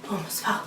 Almost fell.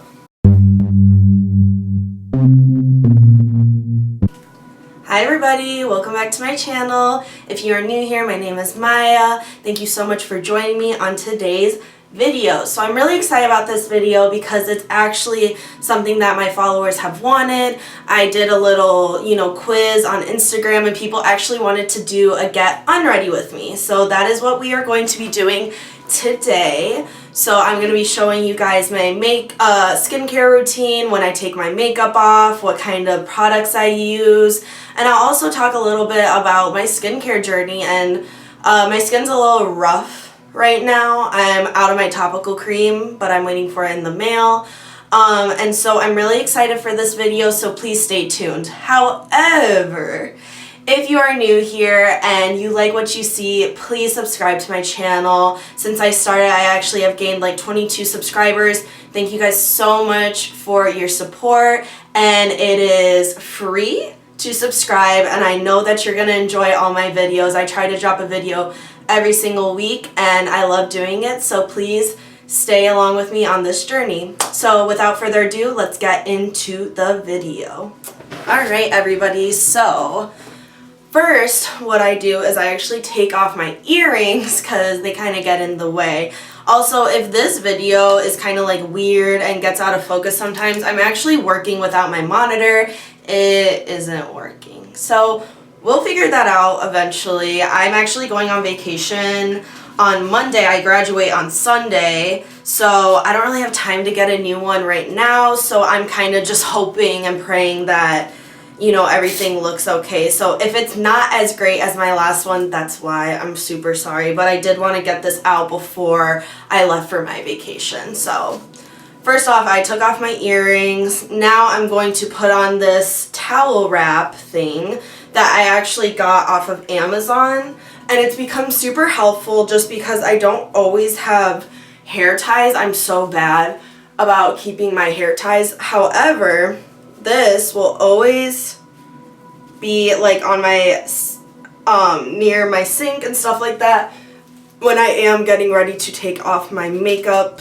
Hi everybody, welcome back to my channel. If you are new here, my name is Maya. Thank you so much for joining me on today's video. So I'm really excited about this video because it's actually something that my followers have wanted. I did a little, quiz on Instagram and people actually wanted to do a get unready with me. So that is what we are going to be doing today. So I'm going to be showing you guys my skincare routine, when I take my makeup off, what kind of products I use, and I'll also talk a little bit about my skincare journey. And my skin's a little rough right now. I'm out of my topical cream, but I'm waiting for it in the mail. And so I'm really excited for this video, so please stay tuned. However, if you are new here and you like what you see, please subscribe to my channel. Since I started, I actually have gained like 22 subscribers. Thank you guys so much for your support, and it is free to subscribe, and I know that you're going to enjoy all my videos. I try to drop a video every single week, and I love doing it, so please stay along with me on this journey. So without further ado, let's get into the video. Alright everybody, so first what I do is I actually take off my earrings because they kind of get in the way. Also, if this video is kind of like weird and gets out of focus sometimes, I'm actually working without my monitor. It isn't working. So we'll figure that out eventually. I'm actually going on vacation on Monday. I graduate on Sunday, so I don't really have time to get a new one right now. So I'm kind of just hoping and praying that, everything looks okay. So if it's not as great as my last one, that's why. I'm super sorry. But I did want to get this out before I left for my vacation. So first off, I took off my earrings. Now I'm going to put on this towel wrap thing that I actually got off of Amazon, and it's become super helpful just because I don't always have hair ties. I'm so bad about keeping my hair ties. However, this will always be like on my near my sink and stuff like that when I am getting ready to take off my makeup.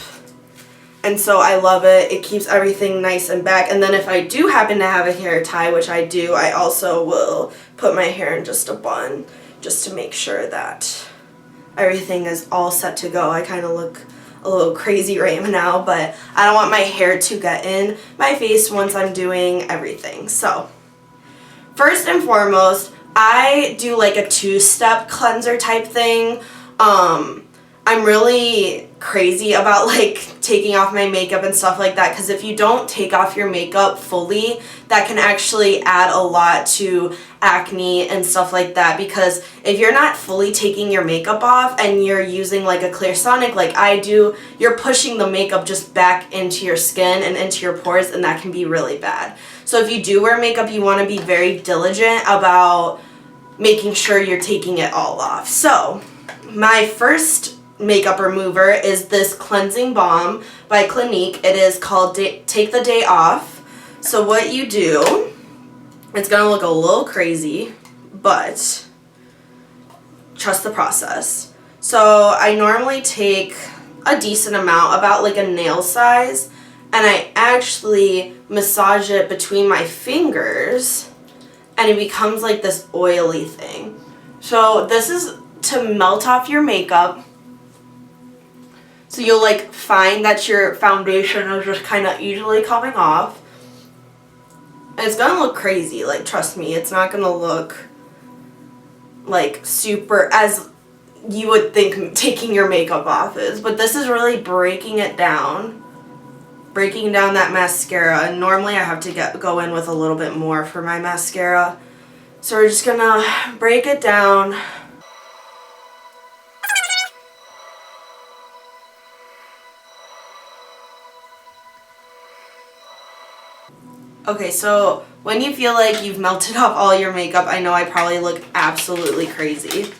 And so I love it. It keeps everything nice and back. And then if I do happen to have a hair tie, which I do, I also will put my hair in just a bun just to make sure that everything is all set to go. I kind of look a little crazy right now, but I don't want my hair to get in my face once I'm doing everything. So first and foremost, I do like a two-step cleanser type thing. I'm really crazy about like taking off my makeup and stuff like that, because if you don't take off your makeup fully, that can actually add a lot to acne and stuff like that. Because if you're not fully taking your makeup off and you're using like a clear sonic like I do, you're pushing the makeup just back into your skin and into your pores, and that can be really bad. So if you do wear makeup, you want to be very diligent about making sure you're taking it all off. So my first makeup remover is this cleansing balm by Clinique. It is called Take the Day Off. So what you do, it's gonna look a little crazy, but trust the process. So I normally take a decent amount, about like a nail size, and I actually massage it between my fingers, and it becomes like this oily thing. So this is to melt off your makeup. So you'll like find that your foundation is just kind of easily coming off. And it's gonna look crazy, like trust me, it's not gonna look like super as you would think taking your makeup off is. But this is really breaking it down. Breaking down that mascara. And normally I have to go in with a little bit more for my mascara. So we're just gonna break it down. Okay, so when you feel like you've melted off all your makeup, I know I probably look absolutely crazy.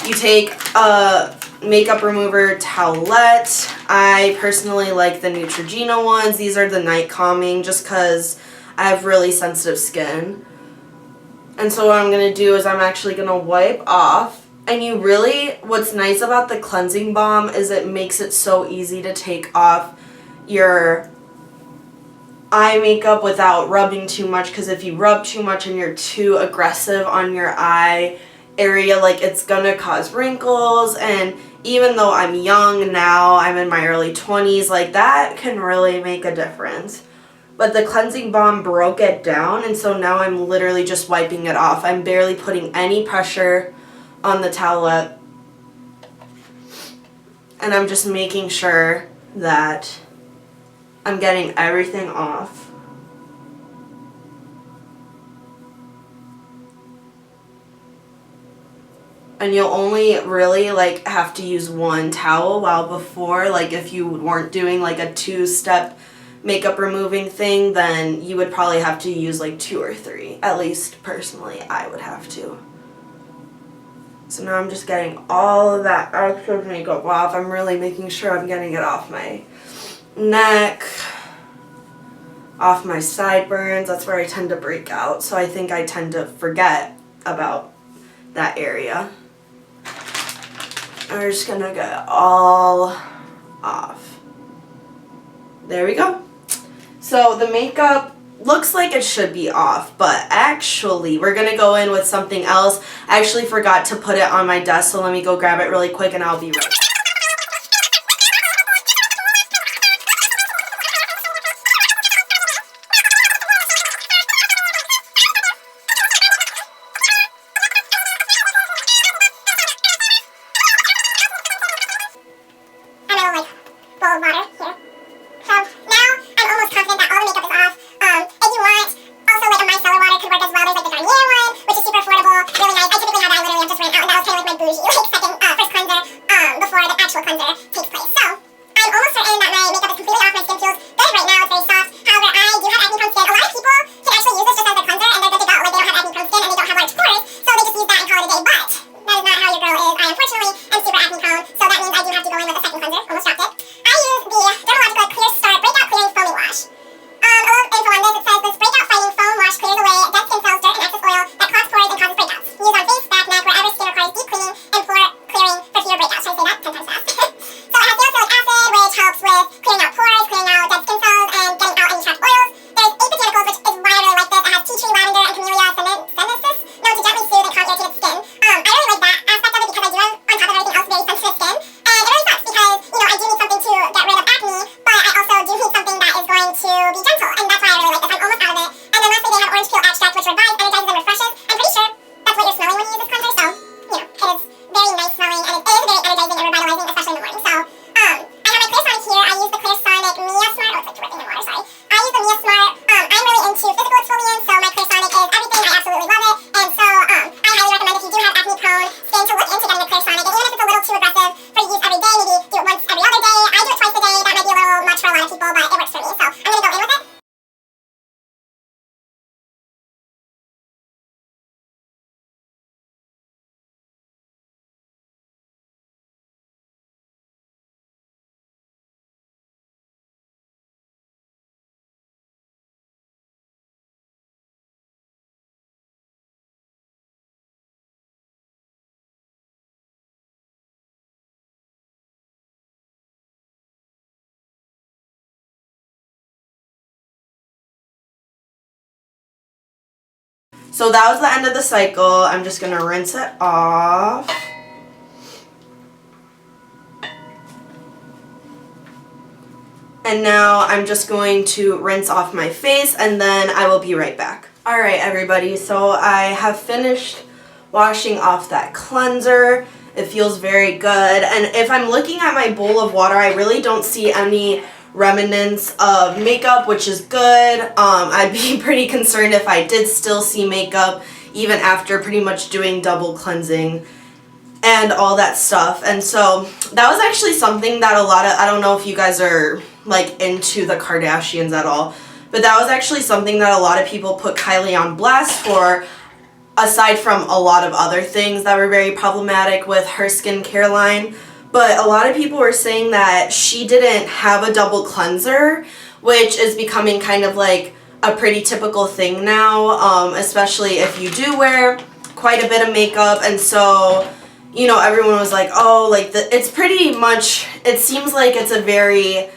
You take a makeup remover towelette. I personally like the Neutrogena ones. These are the night calming just because I have really sensitive skin. And so what I'm going to do is I'm actually going to wipe off. And you really, what's nice about the cleansing balm is it makes it so easy to take off your eye makeup without rubbing too much, because if you rub too much and you're too aggressive on your eye area, like, it's gonna cause wrinkles. And even though I'm young now, I'm in my early 20s, like, that can really make a difference. But the cleansing balm broke it down, and so now I'm literally just wiping it off. I'm barely putting any pressure on the towelette, and I'm just making sure that I'm getting everything off. And you'll only really, like, have to use one towel, while before, like, if you weren't doing, like, a two-step makeup removing thing, then you would probably have to use, like, 2 or 3. At least, personally, I would have to. So now I'm just getting all of that extra makeup off. I'm really making sure I'm getting it off my neck, off my sideburns. That's where I tend to break out, so I think I tend to forget about that area. And we're just gonna get it all off. There we go. So the makeup looks like it should be off, but actually we're gonna go in with something else. I actually forgot to put it on my desk, so let me go grab it really quick and I'll be right back. So that was the end of the cycle. I'm just going to rinse it off. And now I'm just going to rinse off my face, and then I will be right back. Alright everybody, so I have finished washing off that cleanser. It feels very good. And if I'm looking at my bowl of water, I really don't see any remnants of makeup, which is good. I'd be pretty concerned if I did still see makeup even after pretty much doing double cleansing and all that stuff. And so that was actually something that I don't know if you guys are like into the Kardashians at all, but that was actually something that a lot of people put Kylie on blast for, aside from a lot of other things that were very problematic with her skincare line. But a lot of people were saying that she didn't have a double cleanser, which is becoming kind of like a pretty typical thing now, especially if you do wear quite a bit of makeup. And so, you know, everyone was like, oh, like, it's pretty much, it seems like it's a very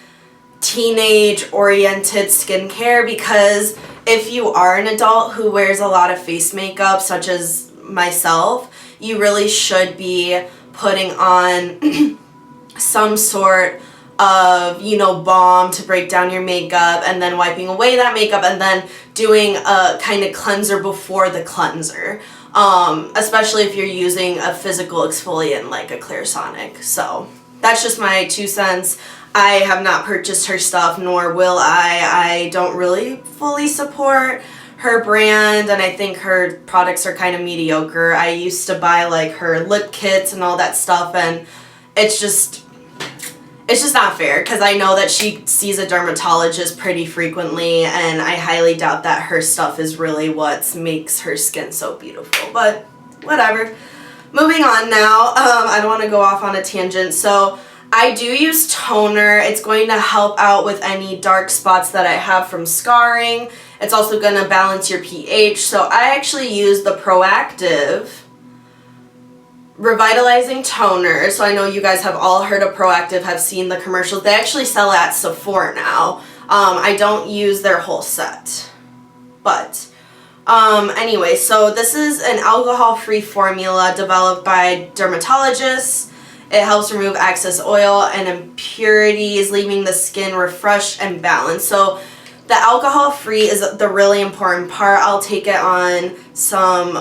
teenage oriented skincare, because if you are an adult who wears a lot of face makeup, such as myself, you really should be putting on some sort of, you know, balm to break down your makeup, and then wiping away that makeup, and then doing a kind of cleanser before the cleanser, especially if you're using a physical exfoliant like a Clairsonic. So that's just my 2 cents. I have not purchased her stuff, nor will I. I don't really fully support her brand, and I think her products are kind of mediocre. I used to buy like her lip kits and all that stuff, and it's just not fair, because I know that she sees a dermatologist pretty frequently, and I highly doubt that her stuff is really what makes her skin so beautiful. But whatever. Moving on now. I don't want to go off on a tangent. So I do use toner. It's going to help out with any dark spots that I have from scarring. It's also going to balance your pH. So I actually use the PROACTIV Revitalizing toner. So I know you guys have all heard of PROACTIV, have seen the commercials. They actually sell at Sephora now. I don't use their whole set. But anyway, so this is an alcohol-free formula developed by dermatologists. It helps remove excess oil and impurities, leaving the skin refreshed and balanced. So the alcohol-free is the really important part. I'll take it on some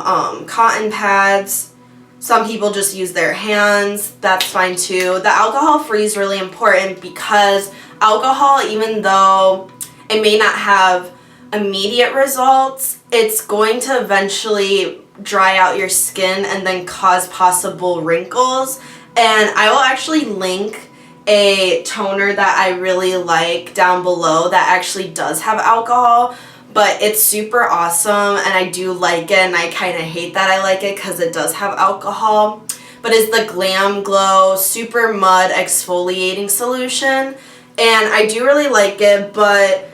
cotton pads. Some people just use their hands. That's fine too. The alcohol-free is really important because alcohol, even though it may not have immediate results, it's going to eventually dry out your skin and then cause possible wrinkles. And I will actually link a toner that I really like down below that actually does have alcohol, but it's super awesome and I do like it, and I kind of hate that I like it because it does have alcohol. But it's the GLAMGLOW Super Mud Exfoliating Solution, and I do really like it, but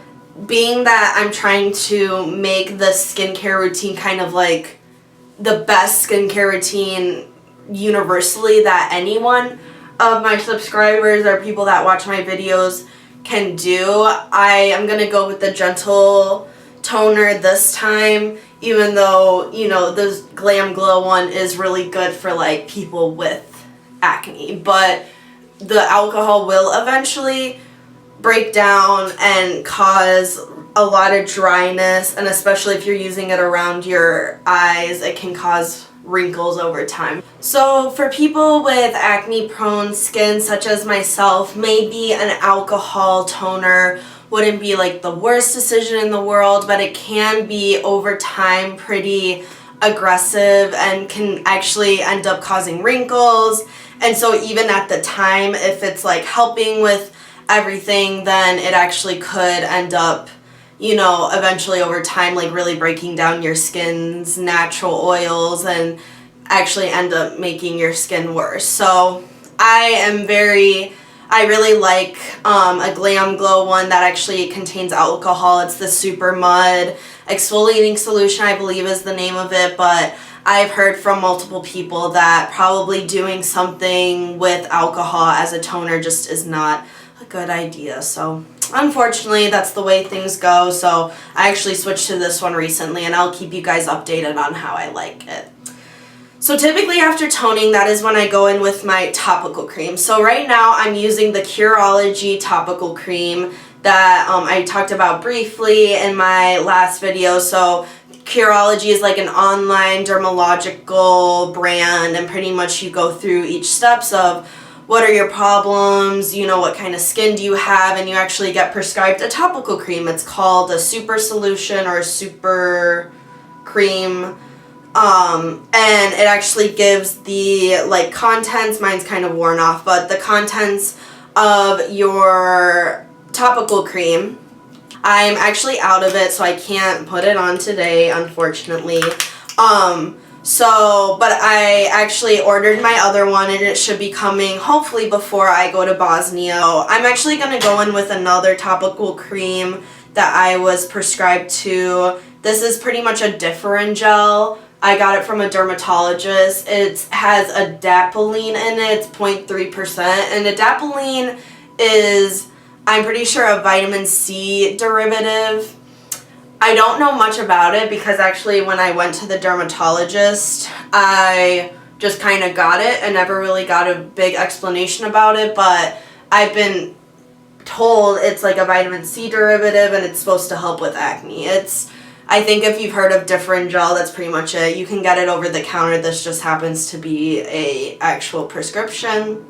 being that I'm trying to make the skincare routine kind of like the best skincare routine universally that anyone of my subscribers or people that watch my videos can do, I am going to go with the gentle toner this time, even though, you know, the GLAMGLOW one is really good for like people with acne, but the alcohol will eventually break down and cause a lot of dryness, and especially if you're using it around your eyes, it can cause wrinkles over time. So for people with acne prone skin such as myself, maybe an alcohol toner wouldn't be like the worst decision in the world, but it can be over time pretty aggressive and can actually end up causing wrinkles. And so even at the time, if it's like helping with everything, then it actually could end up, you know, eventually over time, like really breaking down your skin's natural oils and actually end up making your skin worse. So I really like a GLAMGLOW one that actually contains alcohol. It's the Super Mud Exfoliating Solution, I believe is the name of it, but I've heard from multiple people that probably doing something with alcohol as a toner just is not a good idea. So unfortunately, that's the way things go. So I actually switched to this one recently, and I'll keep you guys updated on how I like it. So typically after toning, that is when I go in with my topical cream. So right now I'm using the Curology topical cream that I talked about briefly in my last video. So Curology is like an online dermalogical brand, and pretty much you go through each steps of what are your problems, you know, what kind of skin do you have, and you actually get prescribed a topical cream. It's called a super solution or a super cream. And it actually gives the like contents, mine's kind of worn off, but the contents of your topical cream. I'm actually out of it, so I can't put it on today, unfortunately. But I actually ordered my other one, and it should be coming hopefully before I go to Bosnia. I'm actually going to go in with another topical cream that I was prescribed to. This is pretty much a different gel. I got it from a dermatologist. It has adapalene in it. It's 0.3%, and adapalene is I'm pretty sure a vitamin C derivative. I don't know much about it because actually when I went to the dermatologist, I just kind of got it and never really got a big explanation about it, but I've been told it's like a vitamin C derivative and it's supposed to help with acne. I think if you've heard of different gel, that's pretty much it. You can get it over the counter. This just happens to be a actual prescription.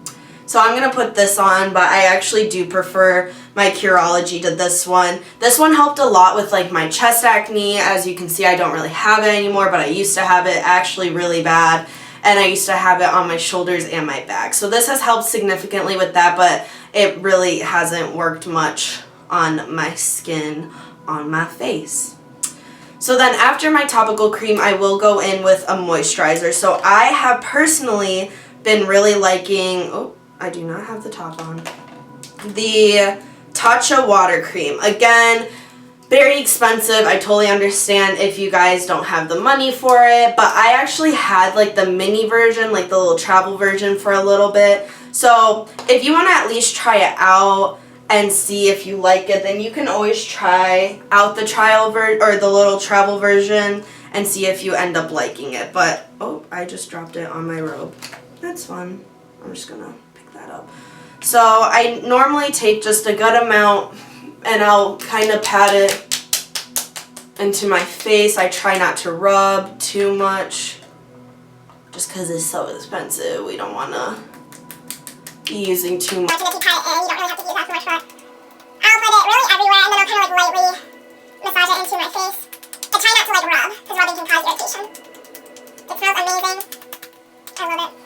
So I'm going to put this on, but I actually do prefer my Curology to this one. This one helped a lot with like my chest acne. As you can see, I don't really have it anymore, but I used to have it actually really bad. And I used to have it on my shoulders and my back. So this has helped significantly with that, but it really hasn't worked much on my skin, on my face. So then after my topical cream, I will go in with a moisturizer. So I have personally been really liking, oh, I do not have the top on, the Tatcha water cream. Again, very expensive. I totally understand if you guys don't have the money for it, but I actually had like the mini version, like the little travel version for a little bit. So if you want to at least try it out and see if you like it, then you can always try out the trial version or the little travel version and see if you end up liking it. But, oh, I just dropped it on my robe. That's fun. I'm just gonna pick that up. So I normally take just a good amount and I'll kind of pat it into my face. I try not to rub too much just because it's so expensive. We don't want to be using too much. And if you pat it in, you don't really have to use that much, but I'll put it really everywhere and then I'll kind of like lightly massage it into my face. I try not to like rub because rubbing can cause irritation. It smells amazing. I love it.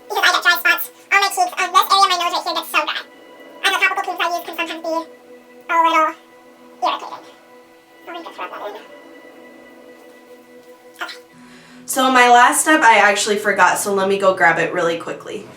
Because I get dry spots on my cheeks. This area of my nose right here gets so dry. And the topical creams I use can sometimes be a little irritating. So we just rub that in. Okay. So my last step I actually forgot, so let me go grab it really quickly.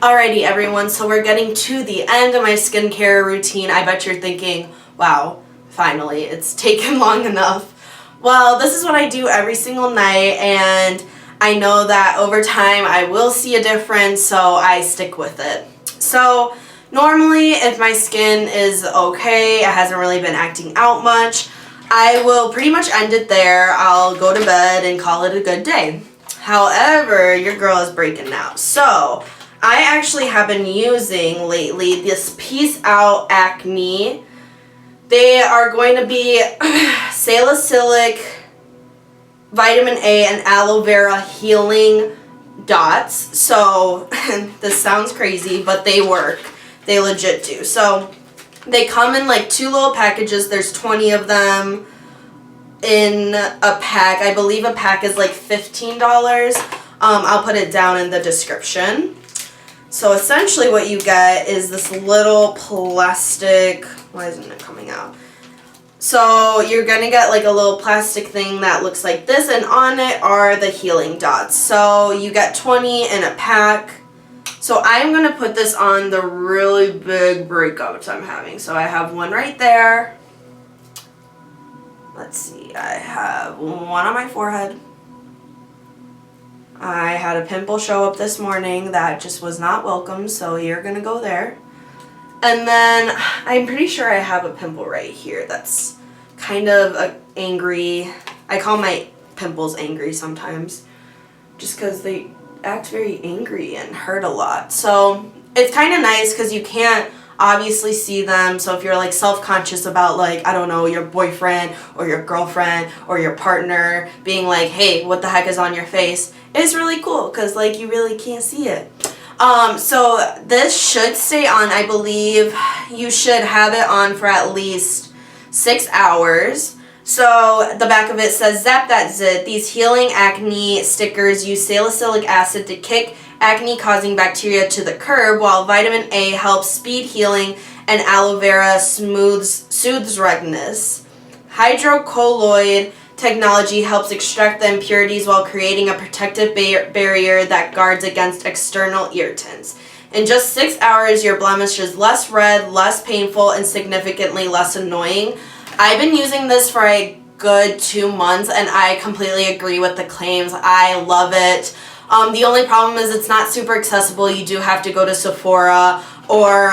Alrighty everyone, so we're getting to the end of my skincare routine. I bet you're thinking, wow, finally, it's taken long enough. Well, this is what I do every single night, and I know that over time I will see a difference, so I stick with it. So Normally, if my skin is okay, it hasn't really been acting out much, I will pretty much end it there. I'll go to bed and call it a good day. However, your girl is breaking out. So, I actually have been using lately this Peace Out Acne. They are going to be salicylic, vitamin A, and aloe vera healing dots. So, this sounds crazy, but they work. They legit do. So, they come in like 2 little packages. There's 20 of them in a pack. I believe a pack is like $15. I'll put it down in the description. So essentially what you get is this little plastic, why isn't it coming out? So you're going to get like a little plastic thing that looks like this, and on it are the healing dots. So you get 20 in a pack. So I'm going to put this on the really big breakouts I'm having. So I have one right there. Let's see, I have one on my forehead. I had a pimple show up this morning that just was not welcome, so you're going to go there. And then I'm pretty sure I have a pimple right here that's kind of angry. I call my pimples angry sometimes just because they act very angry and hurt a lot. So it's kind of nice because you can't obviously see them. So if you're like self-conscious about like, I don't know, your boyfriend or your girlfriend or your partner being like, hey, what the heck is on your face? It's really cool because like you really can't see it. So this should stay on. I believe you should have it on for at least 6 hours. So the back of it says, zap that zit. These healing acne stickers use salicylic acid to kick acne-causing bacteria to the curb, while vitamin A helps speed healing and aloe vera soothes redness. Hydrocolloid technology helps extract the impurities while creating a protective barrier that guards against external irritants. In just 6 hours, your blemish is less red, less painful, and significantly less annoying. I've been using this for a good 2 months, and I completely agree with the claims. I love it. The only problem is it's not super accessible. You do have to go to Sephora or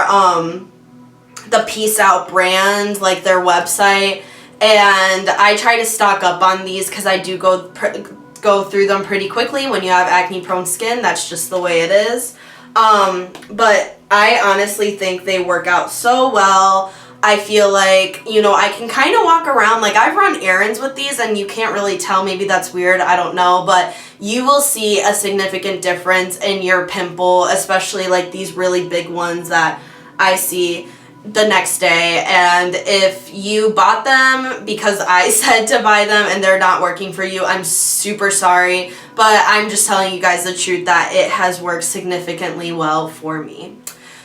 the Peace Out brand, like their website. And I try to stock up on these because I do go through them pretty quickly when you have acne-prone skin. That's just the way it is. But I honestly think they work out so well. I feel like, you know, I can kind of walk around, like I've run errands with these and you can't really tell, maybe that's weird, I don't know, but you will see a significant difference in your pimple, especially like these really big ones that I see the next day. And if you bought them because I said to buy them and they're not working for you, I'm super sorry, but I'm just telling you guys the truth that it has worked significantly well for me.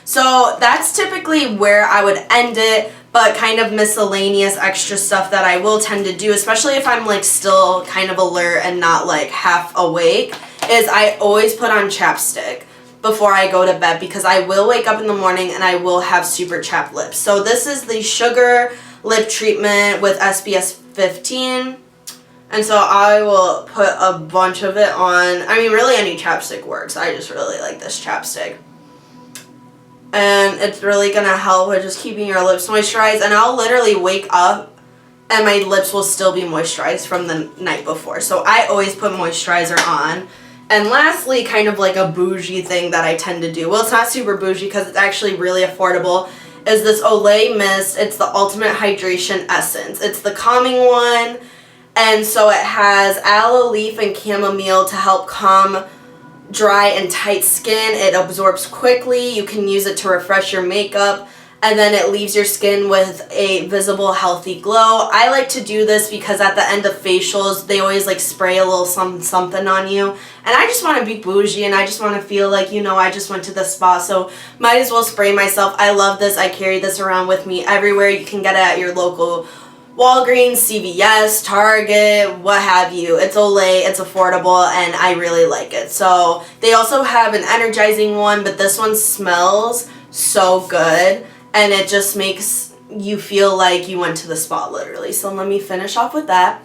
So that's typically where I would end it, but kind of miscellaneous extra stuff that I will tend to do, especially if I'm like still kind of alert and not like half awake, is I always put on chapstick before I go to bed because I will wake up in the morning and I will have super chapped lips. So this is the Sugar Lip Treatment with SPF 15. And so I will put a bunch of it on. I mean, really any chapstick works. I just really like this chapstick. And it's really going to help with just keeping your lips moisturized. And I'll literally wake up and my lips will still be moisturized from the night before. So I always put moisturizer on. And lastly, kind of like a bougie thing that I tend to do. Well, it's not super bougie because it's actually really affordable. Is this Olay Mist. It's the Ultimate Hydration Essence. It's the calming one. And so it has aloe leaf and chamomile to help calm dry and tight skin. It absorbs quickly. You can use it to refresh your makeup, and then it leaves your skin with a visible, healthy glow. I like to do this because at the end of facials, they always like spray a little something on you, and I just want to be bougie and I just want to feel like, you know, I just went to the spa, so might as well spray myself. I love this. I carry this around with me everywhere. You can get it at your local Walgreens, CVS, Target, what have you. It's Olay, it's affordable, and I really like it. So they also have an energizing one, but this one smells so good, and it just makes you feel like you went to the spa, literally. So let me finish off with that.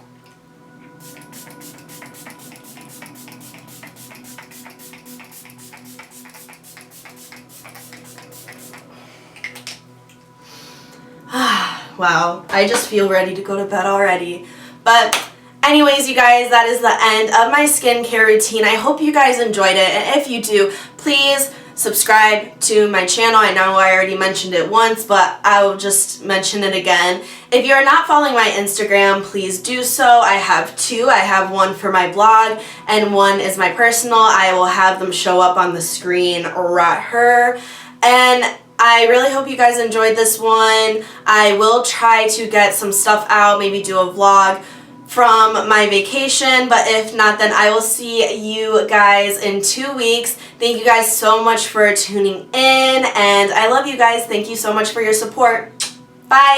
wow, I just feel ready to go to bed already. But anyways, you guys, that is the end of my skincare routine. I hope you guys enjoyed it, and if you do, please subscribe to my channel. I know I already mentioned it once, but I will just mention it again. If you're not following my Instagram, please do so. I have two. I have one for my blog and one is my personal. I will have them show up on the screen right here. And I really hope you guys enjoyed this one. I will try to get some stuff out, maybe do a vlog from my vacation, but if not, then I will see you guys in 2 weeks. Thank you guys so much for tuning in, and I love you guys. Thank you so much for your support. Bye!